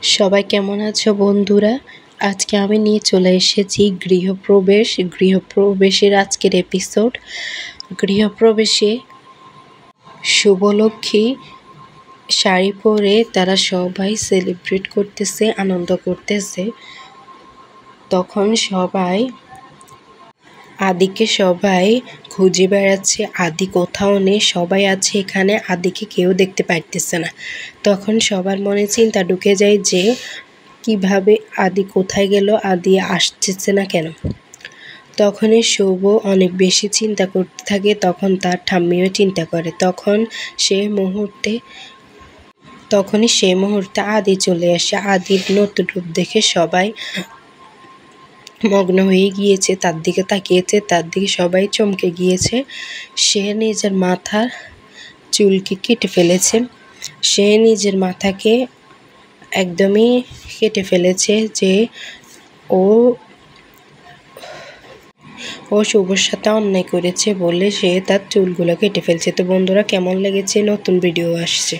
সবাই কেমন আছো বন্ধুরা? আজকে আমি নিয়ে চলে এসেছি গৃহপ্রবেশের আজকের এপিসোড। গৃহপ্রবেশে শুভলক্ষ্মী শাড়ি পরে তারা সবাই সেলিব্রেট করতেছে, আনন্দ করতেছে। তখন আদিকে সবাই খুঁজে বেড়াচ্ছে, আদি কোথাও নেই, সবাই আছে এখানে, আদিকে কেউ দেখতে পাইতেছে না। তখন সবার মনে চিন্তা ঢুকে যায় যে কিভাবে আদি কোথায় গেল, আদি আসতেছে না কেন। তখনই শুভ অনেক বেশি চিন্তা করতে থাকে, তখন তার ঠাম্মিও চিন্তা করে। তখনই সেই মুহূর্তে আদি চলে আসে। আদির নতুন রূপ দেখে সবাই মগ্ন হয়ে গিয়েছে, তার দিকে তাকিয়েছে, তার দিকে সবাই চমকে গিয়েছে। সে নিজের মাথার চুলকে কেটে ফেলেছে, সে নিজের মাথাকে একদমই কেটে ফেলেছে যে ও শুভর সাথে অন্যায় করেছে বলে সে তার চুলগুলো কেটে ফেলছে। তো বন্ধুরা, কেমন লেগেছে? নতুন ভিডিও আসছে।